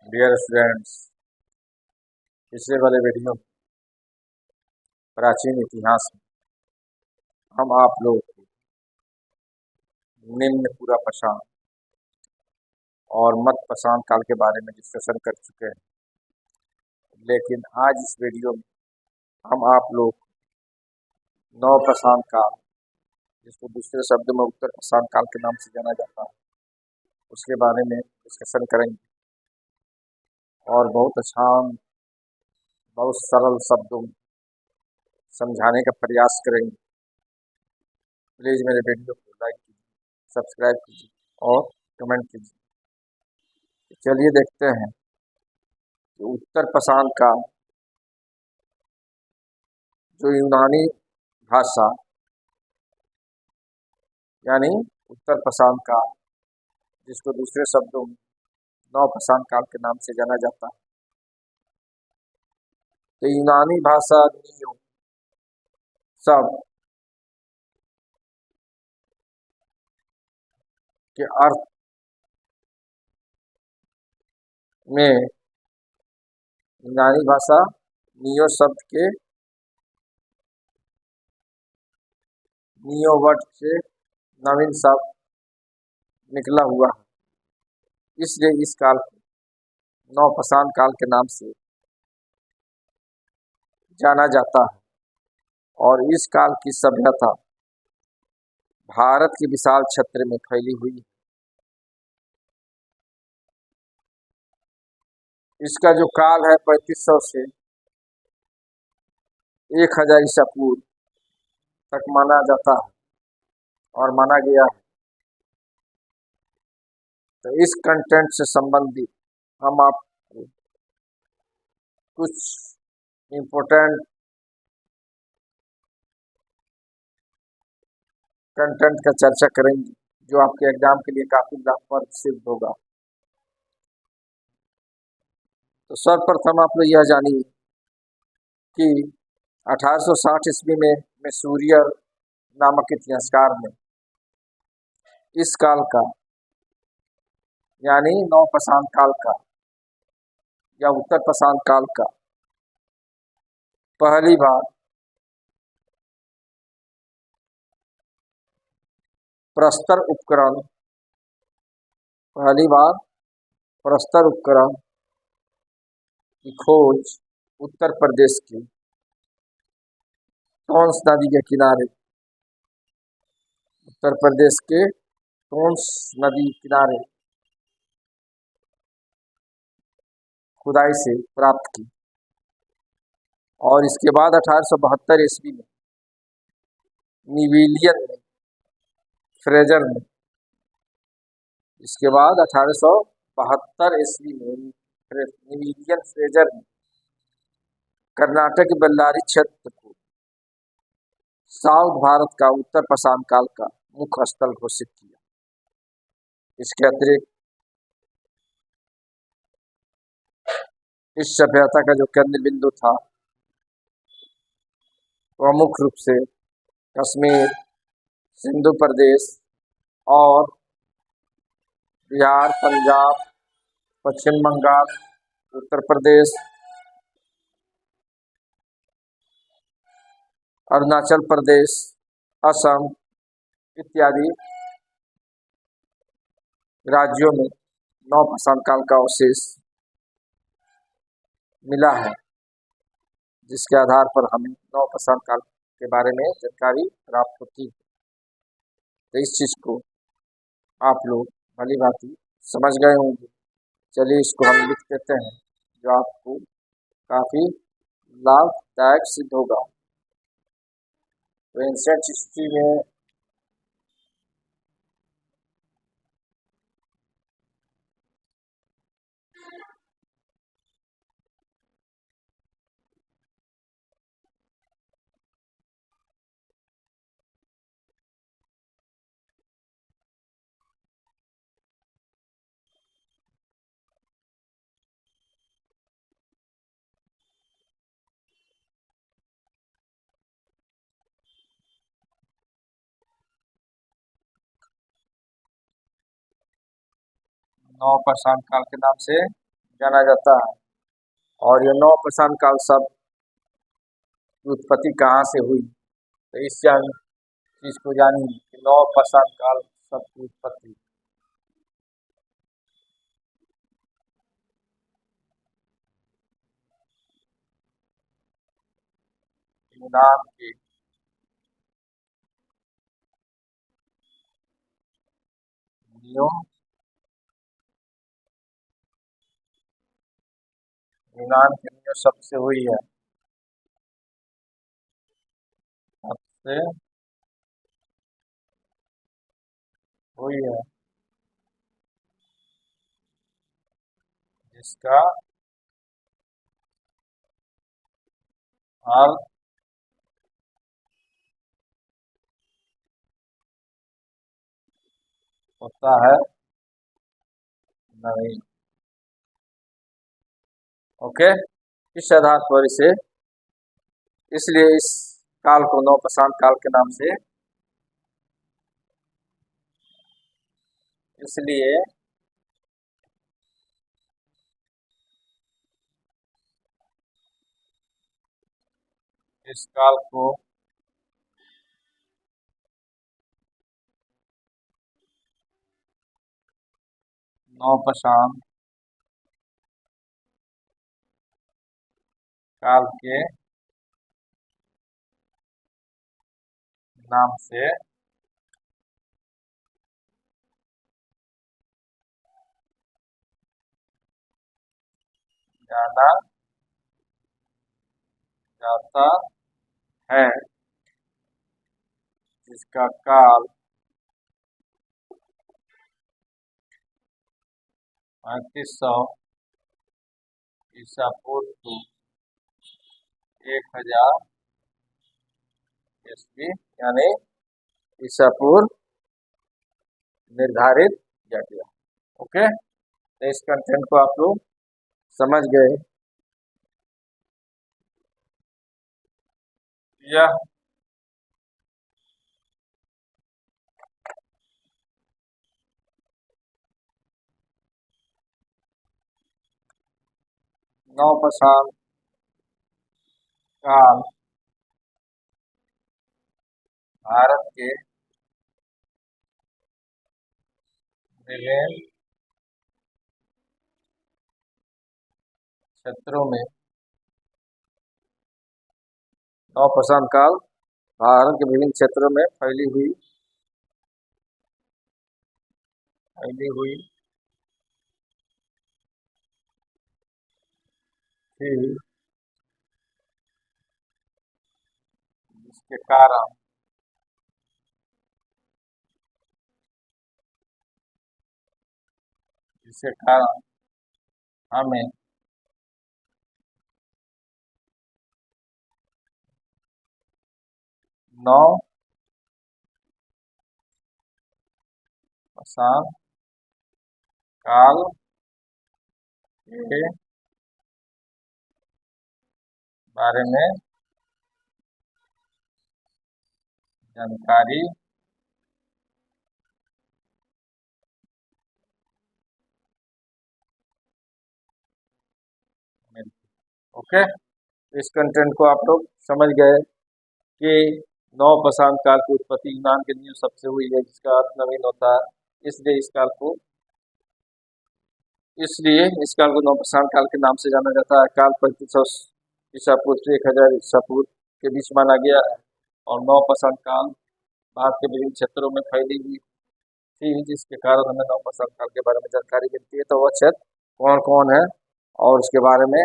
Dear students, पिछले वाले video में प्राचीन इतिहास में हम आप लोग को निम्न पूरा पाषाण और मध्य पाषाण काल के बारे में डिस्कशन कर चुके हैं। लेकिन आज इस वीडियो में हम आप लोग नव पाषाण काल, जिसको दूसरे शब्द में उत्तर पाषाण काल के नाम से जाना जाता है, उसके बारे में डिस्कशन करेंगे और बहुत आसान, बहुत सरल शब्दों में समझाने का प्रयास करेंगे। प्लीज़ मेरे वीडियो को लाइक कीजिए, सब्सक्राइब कीजिए और कमेंट कीजिए। चलिए देखते हैं कि उत्तर पाषाण काल, जो यूनानी भाषा यानी उत्तर पाषाण काल, जिसको दूसरे शब्दों में नव पाषाण काल के नाम से जाना जाता है, तो यूनानी भाषा नियो शब्द के अर्थ में यूनानी भाषा नियो शब्द के नियो वर्ड से नवीन शब्द निकला हुआ है, इसलिए इस काल को नव पाषाण काल के नाम से जाना जाता है। और इस काल की सभ्यता भारत के विशाल क्षेत्र में फैली हुई है। इसका जो काल है 3500 से 1000 ईसा पूर्व तक माना जाता है और माना गया है। तो इस कंटेंट से संबंधित हम आपको कुछ इम्पोर्टेंट कंटेंट का चर्चा करेंगे, जो आपके एग्जाम के लिए काफी लाभप्रद सिद्ध होगा। तो सर्वप्रथम आप लोग यह जानिए कि 1860 ईस्वी में मैसूरियर नामक इतिहासकार ने इस काल का यानी नव पाषाण काल का या उत्तर पाषाण काल का पहली बार प्रस्तर उपकरण की खोज उत्तर प्रदेश के टोंस नदी के किनारे खुदाई से प्राप्त की। और इसके बाद 1872 ईस्वी में निविलियन फ्रेजर ने, इसके बाद 1872 ईस्वी में निविलियन फ्रेजर ने कर्नाटक के बेल्लारी क्षेत्र को साउथ भारत का उत्तर पाषाण काल का मुख्य स्थल घोषित किया। इसके अतिरिक्त इस सभ्यता का जो केंद्र बिंदु था वह मुख्य रूप से कश्मीर, सिंधु प्रदेश और बिहार, पंजाब, पश्चिम बंगाल, उत्तर प्रदेश, अरुणाचल प्रदेश, असम इत्यादि राज्यों में नव पाषाण काल का अवशेष मिला है, जिसके आधार पर हमें नव पाषाण काल के बारे में जानकारी प्राप्त होती है। तो इस चीज़ को आप लोग भली भांति समझ गए होंगे। चलिए इसको हम लिख देते हैं, जो आपको काफ़ी लाभदायक सिद्ध होगा। तो एंशिएंट हिस्ट्री में नव पाषाण काल के नाम से जाना जाता है। और ये नौ प्रशांत काल शब्द की उत्पत्ति कहाँ से हुई, तो इस चीज को जानिए कि नौ प्रशांत काल शब्द की उत्पत्ति यूनान के नियो यूनान के नियो शब्द से हुई है, सबसे हुई है, जिसका अर्थ होता है नहीं। ओके, इस आधार पर इसे, इसलिए इस काल को नौ प्रशांत काल के नाम से, इसलिए इस काल को नौ प्रशांत काल के नाम से जाना जाता है, जिसका काल 3500 ईसा पूर्व की 1000 ईस्वी यानी ईसा पूर्व निर्धारित किया गया। ओके, तो इस कंटेंट को आप लोग समझ गए। यह नौ प्रशांत काल भारत के विभिन्न क्षेत्रों में, नौ प्रशांत काल भारत के विभिन्न क्षेत्रों में फैली हुई थी, जिसके कारण हमें नौ प्रशांत काल के बारे में जानकारी मिलती। ओके, इस कंटेंट को आप लोग समझ गए कि नौ प्रशांत काल की उत्पत्ति यूनान के नियो सबसे हुई है, जिसका अर्थ नवीन होता है। इसलिए इस काल को नौ प्रशांत काल के नाम से जाना जाता है। काल 3500 ईसा पूर्व से 1000 ईसा पूर्व के बीच माना गया है, और नौ प्रशांत काल भारत के विभिन्न क्षेत्रों में फैली हुई थी, जिसके कारण हमें नौ प्रशांत काल के बारे में जानकारी मिलती है। तो वह क्षेत्र कौन कौन है और उसके बारे में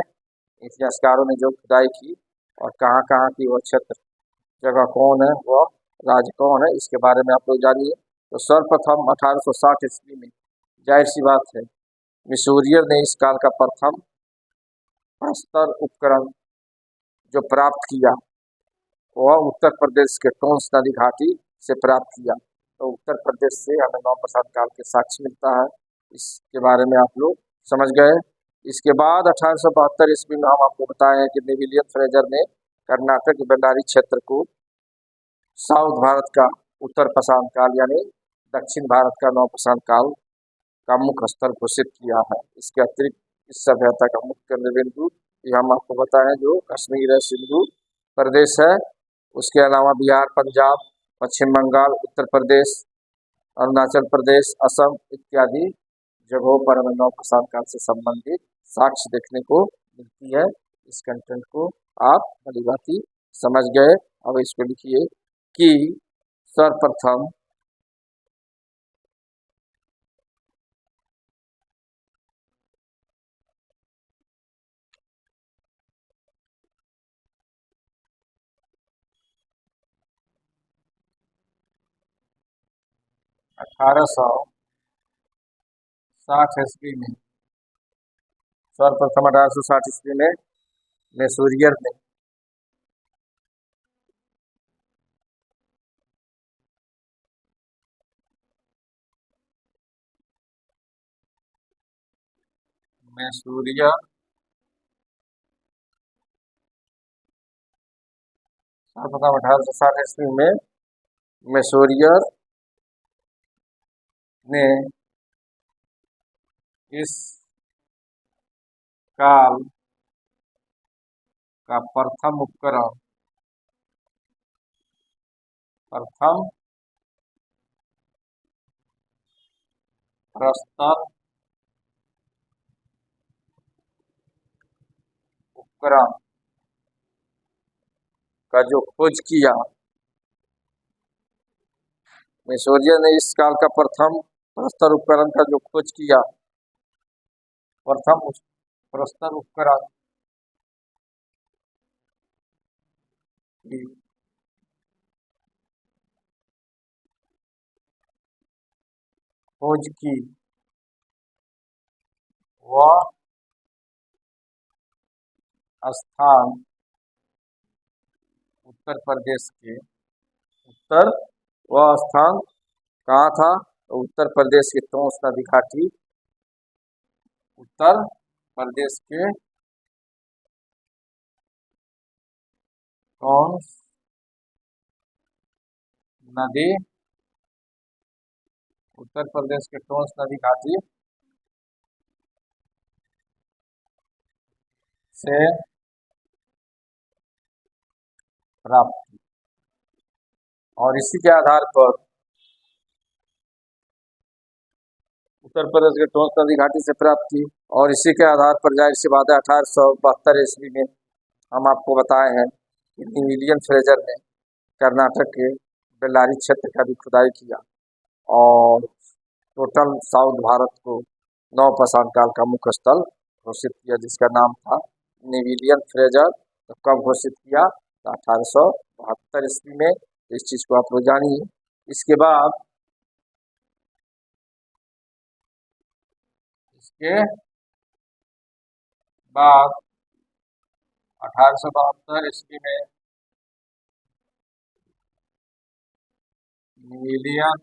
इतिहासकारों ने जो खुदाई की और कहाँ कहाँ की वह क्षेत्र जगह कौन है, वह राज्य कौन है, इसके बारे में आप लोग जानिए। तो सर्वप्रथम 1860 ईस्वी में, जाहिर सी बात है, मिशोरियर ने इस काल का प्रथम प्रस्तर उपकरण जो प्राप्त किया, वह उत्तर प्रदेश के टोंस नदी घाटी से प्राप्त किया। तो उत्तर प्रदेश से हमें नौ प्रशांत काल के साक्ष्य मिलता है। इसके बारे में आप लोग समझ गए। इसके बाद 1872 ईस्वी में हम आपको बताए हैं कि नेविलियन फ्रेजर ने कर्नाटक के बेल्लारी क्षेत्र को साउथ भारत का उत्तर प्रशांत काल यानी दक्षिण भारत का नौ प्रशांत काल का मुख्य स्थल घोषित किया है। इसके अतिरिक्त इस सभ्यता का मुख्य केंद्र बिंदु ये हम आपको बताएं जो कश्मीर है, सिंधु प्रदेश है। उसके अलावा बिहार, पंजाब, पश्चिम बंगाल, उत्तर प्रदेश, अरुणाचल प्रदेश, असम इत्यादि जगहों पर हमें नौ प्रशांत काल से संबंधित साक्ष्य देखने को मिलती है। इस कंटेंट को आप भली भांति समझ गए। अब इसको लिखिए कि सर्वप्रथम अठारह सौ 60 ईस्वी में, सर्वप्रथम 1860 ईस्वी में मैसूरियर ने मैसूरियर सर्वप्रथम 1860 ईस्वी में मैसूरियर ने इस काल का प्रथम उपकरण, प्रथम प्रस्तर उपकरण का जो खोज किया, मैसूरियर ने इस काल का प्रथम प्रस्तर उपकरण का जो खोज किया, प्रथम प्रस्तर उपकरण की खोज की वह स्थान उत्तर प्रदेश के, उत्तर वह स्थान कहाँ था? तो उत्तर प्रदेश के तोंस नदी घाटी, उत्तर प्रदेश के तोंस नदी, उत्तर प्रदेश के टोंस नदी घाटी से प्राप्त की और इसी के आधार पर उत्तर प्रदेश के टोंस नदी घाटी से प्राप्त की और इसी के आधार पर जाहिर सी बात है 1872 ईस्वी में हम आपको बताए हैं कि विलियम फ्रेजर ने कर्नाटक के बेल्लारी क्षेत्र का भी खुदाई किया और टोटल साउथ भारत को नौ पाषाण काल का मुख्य स्थल घोषित किया, जिसका नाम था नेविलियन फ्रेजर। तो कब घोषित किया? तो 1872 ईस्वी में। इस चीज को आप लोग जानिए। इसके बाद इसके बाद 1872 ईस्वी में नेविलियन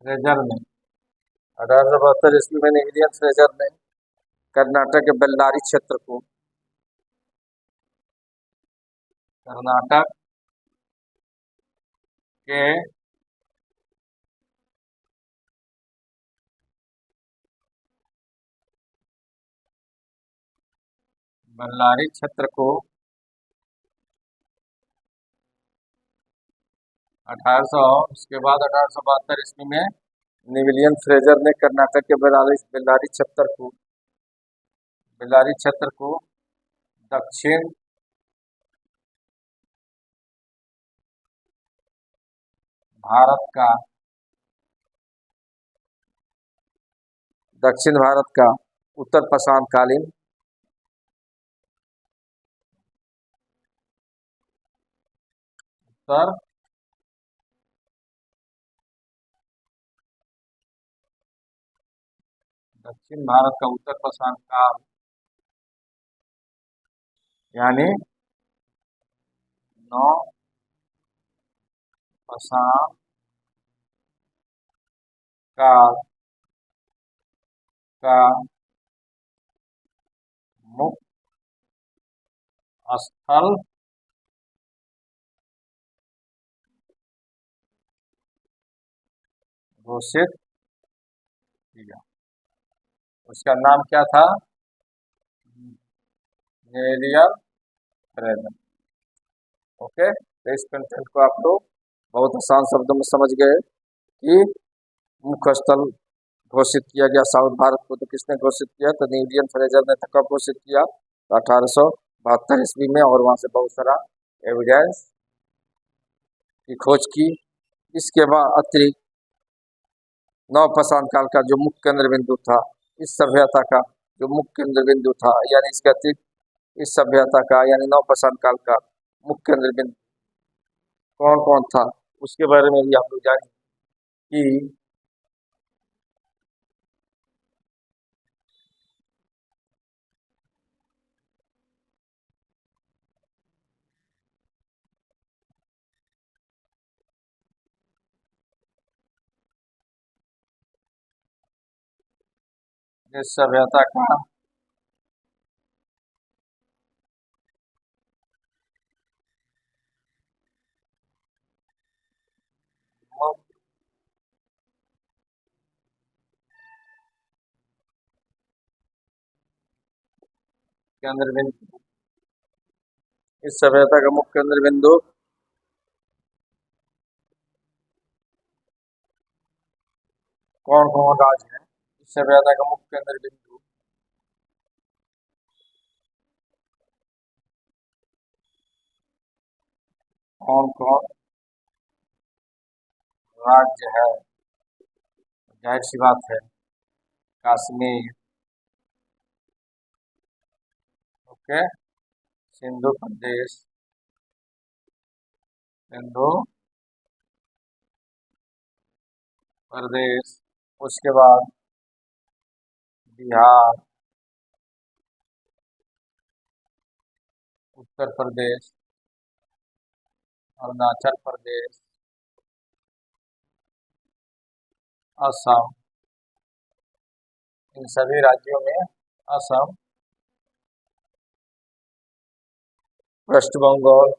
फ्रेजर ने 1872 ईस्वी में नेविलियन फ्रेजर ने कर्नाटक के बेल्लारी क्षेत्र को, कर्नाटक के बेल्लारी क्षेत्र को 1800, उसके बाद 1872 ईस्वी में नेविलियन फ्रेजर ने कर्नाटक के बेल्लारी क्षेत्र को दक्षिण भारत का उत्तर पाषाणकालीन उत्तर दक्षिण भारत का उत्तर पाषाण काल यानी नौ पाषाण काल का मुख्य स्थल घोषित किया। उसका नाम क्या था? नेरियम फ्रेजन। ओके, तो इस कंटेंट को आप लोग बहुत आसान शब्दों में समझ गए कि मुख्य स्थल घोषित किया गया साउथ भारत को। तो किसने घोषित किया? तो नेरियम फ्रेजर ने। कब घोषित किया? 1872 ईस्वी में। और वहां से बहुत सारा एविडेंस की खोज की। इसके बाद अतिरिक्त नवपाषाण काल का जो मुख्य केंद्र बिंदु था, इस सभ्यता का जो मुख्य केंद्र बिंदु था, यानी इसके अतिरिक्त इस सभ्यता का यानी नवपाषाण काल का मुख्य केंद्र बिंदु कौन कौन था, उसके बारे में भी आप लोग जानें कि इस सभ्यता का मुख्य केंद्र बिंदु, इस सभ्यता का मुख्य केंद्र बिंदु कौन कौन राज्य है? इस सभ्यता का मुख्य केंद्र बिंदु कौन कौन राज्य है? जाहिर सी बात है, कश्मीर, ओके, सिंधु प्रदेश, सिंधु प्रदेश, उसके बाद बिहार, उत्तर प्रदेश, अरुणाचल प्रदेश, असम। इन सभी राज्यों में असम, वेस्ट बंगाल,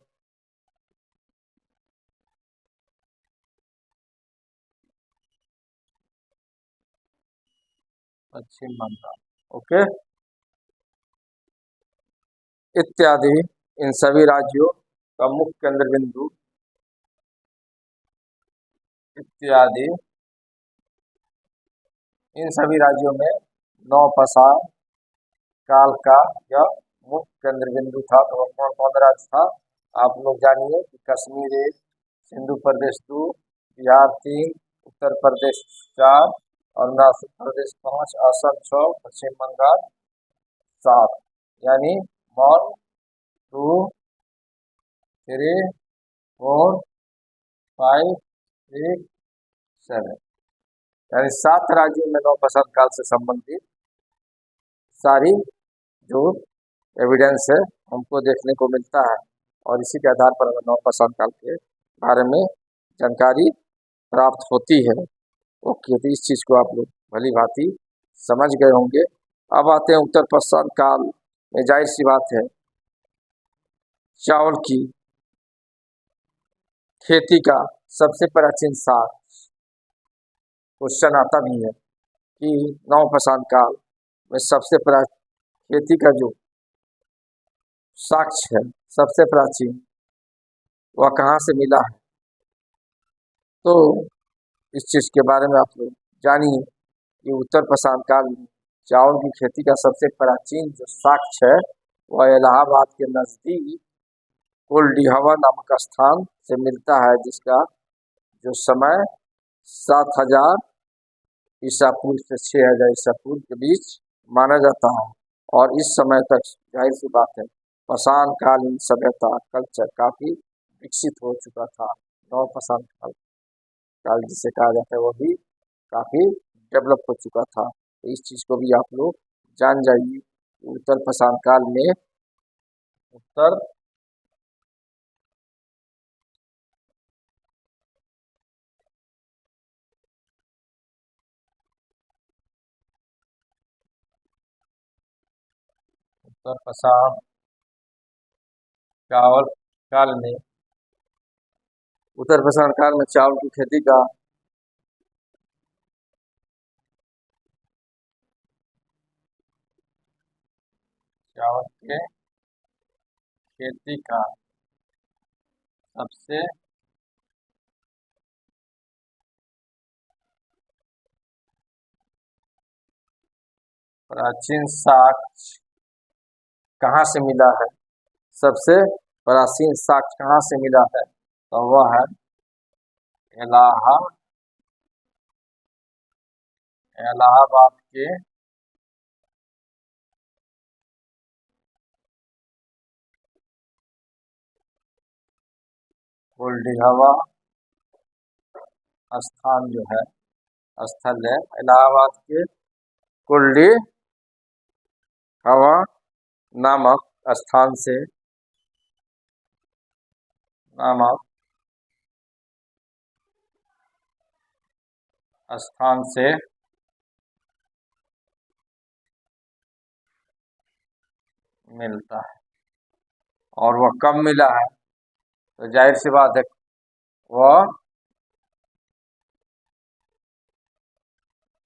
पश्चिम बंगाल, ओके, इत्यादि। इन सभी राज्यों का मुख्य केंद्र बिंदु इत्यादि, इन सभी राज्यों में नवपाषाण काल का यह मुख्य केंद्र बिंदु था। तो कौन कौन राज्य था आप लोग जानिए कि कश्मीर 1, सिंधु प्रदेश 2, बिहार 3, उत्तर प्रदेश 4, अरुणाचल प्रदेश 5, असम 6, पश्चिम बंगाल 7। यानी 1, 2, 3, 4, 5, 6, 7, यानी 7 राज्यों में नवपाषाण काल से संबंधित सारी जो एविडेंस है हमको देखने को मिलता है। और इसी के आधार पर हमें नवपाषाण काल के बारे में जानकारी प्राप्त होती है। ओके, तो इस चीज़ को आप लोग भली भांति समझ गए होंगे। अब आते हैं उत्तर पश्चिम काल में। जाहिर सी बात है, चावल की खेती का सबसे प्राचीन साक्ष्य क्वेश्चन आता भी है कि नवपाषाण काल में सबसे खेती का जो साक्ष्य है सबसे प्राचीन, वह कहाँ से मिला है? तो इस चीज़ के बारे में आप लोग जानिए कि उत्तर पश्चिम काल में चावल की खेती का सबसे प्राचीन जो साक्ष्य है वह इलाहाबाद के नज़दीक कोल्डिहवा नामक स्थान से मिलता है, जिसका जो समय 7000 ईसा पूर्व से 6000 ईसा पूर्व के बीच माना जाता है। और इस समय तक जाहिर सी बात है पाषाण कालीन सभ्यता कल्चर काफ़ी विकसित हो चुका था। नवपाषाण काल जिसे कहा जाता है वह भी काफ़ी डेवलप हो चुका था। तो इस चीज़ को भी आप लोग जान जाइए। उत्तर पाषाण काल में उत्तर उत्तर पाषाण चावल काल में उत्तर पाषाण काल में चावल की खेती का चावल के खेती का सबसे प्राचीन साक्ष्य कहाँ से मिला है? सबसे प्राचीन साक्ष्य कहाँ से मिला है? तो वह है इलाहाबाद के कुलडीहवा स्थान जो है, स्थल है इलाहाबाद के कुलडीहवा नामक स्थान से मिलता है। और वह कब मिला है? तो जाहिर सी बात है वह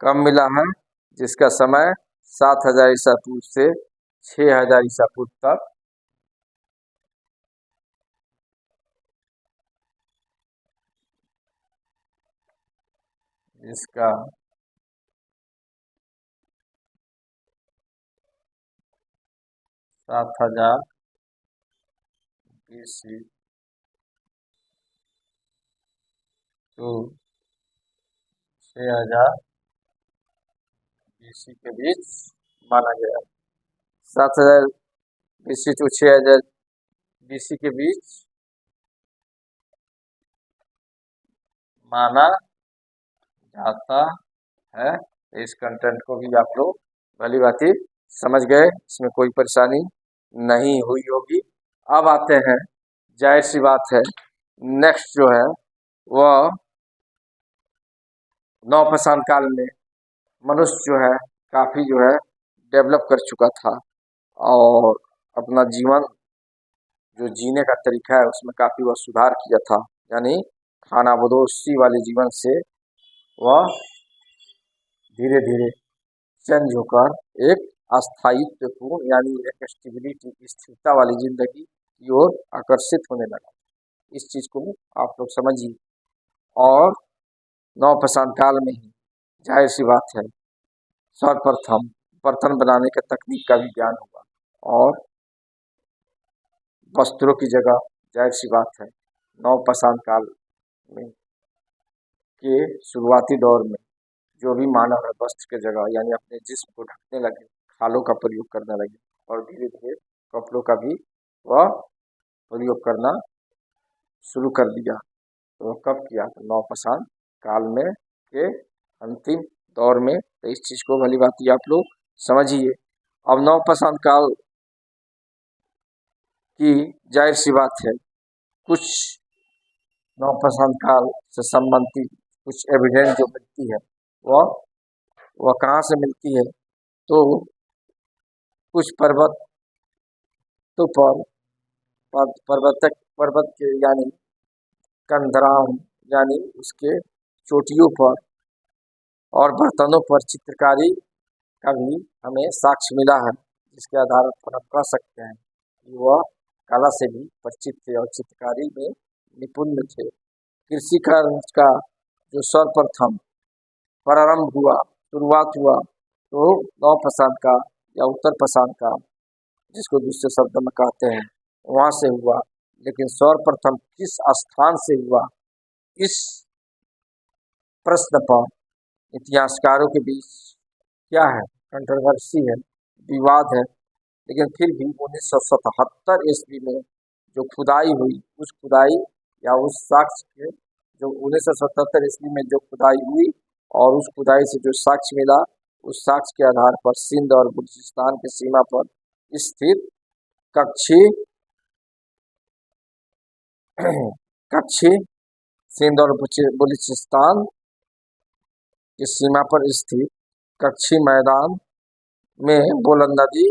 कब मिला है? जिसका समय 7000 ईसा पूर्व से 6000 ईसा पूर्व तक इसका 7000 BC to 6000 BC के बीच माना गया। 7000 BC to 6000 BC के बीच माना जाता है। इस कंटेंट को भी आप लोग भली भांति समझ गए, इसमें कोई परेशानी नहीं हुई होगी। अब आते हैं, जाहिर सी बात है नेक्स्ट जो है वह नवपाषाण काल में मनुष्य जो है काफ़ी जो है डेवलप कर चुका था और अपना जीवन जो जीने का तरीका है उसमें काफ़ी वह सुधार किया था। यानी खानाबदोशी वाले जीवन से वह धीरे धीरे चेंज होकर एक अस्थायित्वपूर्ण यानी एक स्टेबिलिटी स्थिरता वाली जिंदगी की ओर आकर्षित होने लगा। इस चीज़ को आप लोग समझिए। और नवपाषाण काल में ही जाहिर सी बात है सर्वप्रथम बर्तन बनाने के तकनीक का भी ज्ञान हुआ और वस्त्रों की जगह जाहिर सी बात है नवपाषाण काल में के शुरुआती दौर में जो भी मानव है वस्त्र की जगह यानी अपने जिस्म को ढकने लगे, खालों का प्रयोग करने लगे और धीरे धीरे कपड़ों का भी वह प्रयोग करना शुरू कर दिया। तो वह कब किया? तो नवपाषाण काल में के अंतिम दौर में। तो इस चीज़ को भली बात आप लोग समझिए। अब नवपाषाण काल की जाहिर सी बात है कुछ नवपाषाण काल से संबंधित कुछ एविडेंस जो मिलती है वह कहाँ से मिलती है? तो कुछ पर्वतों पर पर्वत के यानी कंदराओं यानी उसके चोटियों पर और बर्तनों पर चित्रकारी का भी हमें साक्ष्य मिला है, जिसके आधार पर हम कह सकते हैं कि वह कला से भी परिचित थे और चित्रकारी में निपुण थे। कृषि कार्य का जो सर्वप्रथम प्रारंभ हुआ, शुरुआत हुआ तो नवपाषाण का या उत्तरपाषाण का जिसको दूसरे शब्द में कहते हैं वहाँ से हुआ। लेकिन सर्वप्रथम किस स्थान से हुआ, इस प्रश्न पर इतिहासकारों के बीच क्या है? कंट्रोवर्सी है, विवाद है। लेकिन फिर भी 1977 ईस्वी में जो खुदाई हुई उस खुदाई या उस साक्ष्य के जो 1977 ईस्वी में जो खुदाई हुई और उस खुदाई से जो साक्ष्य मिला उस साक्ष्य के आधार पर सिंध और बलूचिस्तान की सीमा पर स्थित कच्छी सिंध और बलूचिस्तान की सीमा पर स्थित कच्छी मैदान में बोलन नदी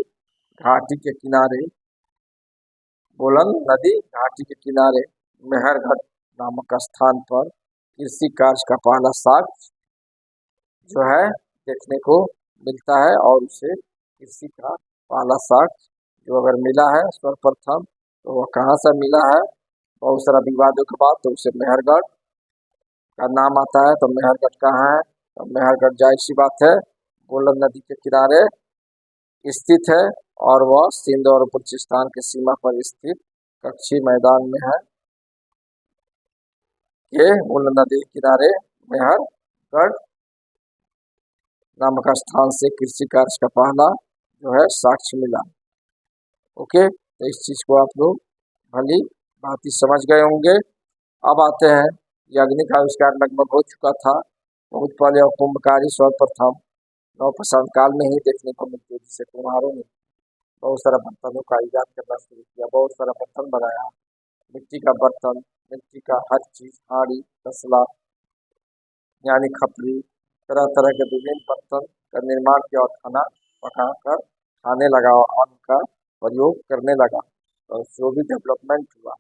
घाटी के किनारे मेहरगढ़ नामक स्थान पर कृषि कार्य का पहला साक्ष्य जो है देखने को मिलता है और उसे कृषि का पहला साक्ष्य जो अगर मिला है सर्वप्रथम तो वह कहाँ से मिला है, बहुत सारा विवादों के बाद तो उसे मेहरगढ़ का नाम आता है। तो मेहरगढ़ कहाँ है, तो मेहरगढ़ जाहिर सी बात है बोलन नदी के किनारे स्थित है और वह सिंध और बलूचिस्तान की सीमा पर स्थित कच्ची मैदान में है। ये बोलन नदी के किनारे मेहरगढ़ नामक स्थान से कृषि कार्य का पहला जो है साक्ष्य मिला। ओके, तो इस चीज को आप लोग भली भांति समझ गए होंगे। अब आते हैं, ये अग्नि का आविष्कार लगभग हो चुका था बहुत पहले और कुंभकारी सर्वप्रथम नवपाषाण काल में ही देखने को मिलती है, जिसे कुम्हारों ने बहुत सारा बर्तनों का इजाद करना शुरू किया, बहुत सारा बर्तन बनाया, मिट्टी का बर्तन, मिट्टी का हर चीज, हांडी, तसला यानी खपरी, तरह तरह के विभिन्न बर्तन का निर्माण किया और खाना पकाकर खाने लगा और अन्न का प्रयोग करने लगा। और जो भी डेवलपमेंट हुआ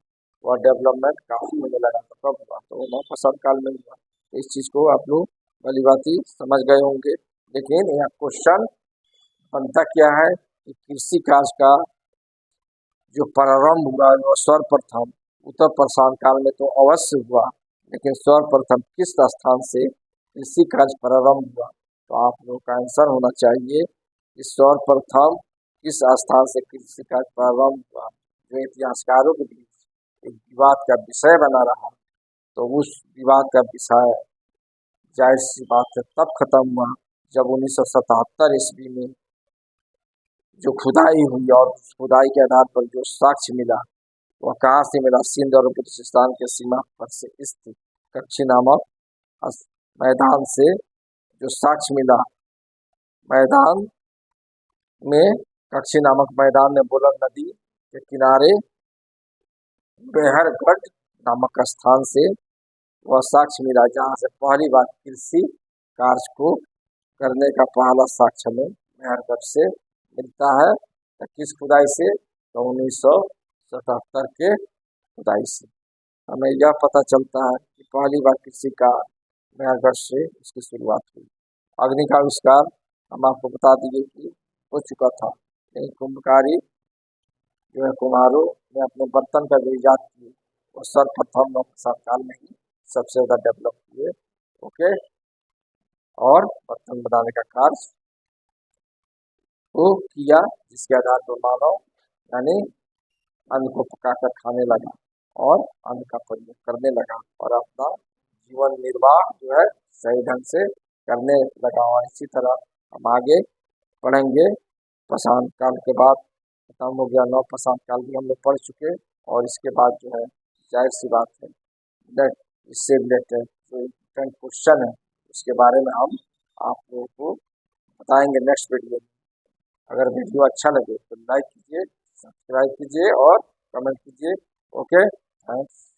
वह डेवलपमेंट काफी होने लगा। तो कब हुआ, तो नवपाषाण काल में हुआ। इस चीज को आप लोग भली भांति समझ गए होंगे। लेकिन यहाँ क्वेश्चन बनता क्या है कि कृषि कार्य का जो प्रारंभ हुआ वो सर्वप्रथम उत्तर पाषाण काल में तो अवश्य हुआ, लेकिन सर्वप्रथम किस स्थान से कृषि कार्य प्रारंभ हुआ। तो आप लोगों का आंसर होना चाहिए कि सर्वप्रथम किस स्थान से कृषि कार्य प्रारंभ हुआ, जो इतिहासकारों के बीच एक विवाद का विषय बना रहा। तो उस विवाद का विषय जाहिर सी बात है तब खत्म हुआ जब 1977 ईस्वी में जो खुदाई हुई और उस खुदाई के आधार पर जो साक्ष्य मिला वह कहाँ से मिला, सिंध और बलूचिस्तान के सीमा पर से स्थित कच्ची नामक मैदान से जो साक्ष्य मिला। मैदान में कच्ची नामक मैदान में बोलन नदी के किनारे मेहरगढ़ नामक स्थान से वह साक्ष्य मिला, जहाँ से पहली बार कृषि कार्य को करने का पहला साक्ष्य में मेहरगढ़ से मिलता है। किस खुदाई से, तो 1977 के खुदाई से हमें यह पता चलता है कि पहली बार कृषि का मेहरगढ़ से उसकी शुरुआत हुई। अग्नि का आविष्कार हम आपको बता दिए कि हो चुका था, लेकिन कुंभकारी जो है कुम्हारों ने अपने बर्तन का जो इजाद किए वो सर्वप्रथम नवपाषाण काल में ही सबसे ज़्यादा डेवलप हुए। ओके, और बर्तन बनाने का कार्य को किया, जिसके आधार पर मानव यानी अन्न को पकाकर खाने लगा और अन्न का प्रयोग करने लगा और अपना जीवन निर्वाह जो है सही ढंग से करने लगा। और इसी तरह हम आगे पढ़ेंगे। पाषाण काल के बाद खत्म हो गया, नवपाषाण काल भी हम लोग पढ़ चुके और इसके बाद जो है जाहिर सी बात है इससे रिलेटेड जो इम्पोर्टेंट क्वेश्चन है उसके बारे में हम आप लोगों को बताएंगे नेक्स्ट वीडियो में। अगर वीडियो अच्छा लगे तो लाइक कीजिए, सब्सक्राइब कीजिए और कमेंट कीजिए। Okay, thanks.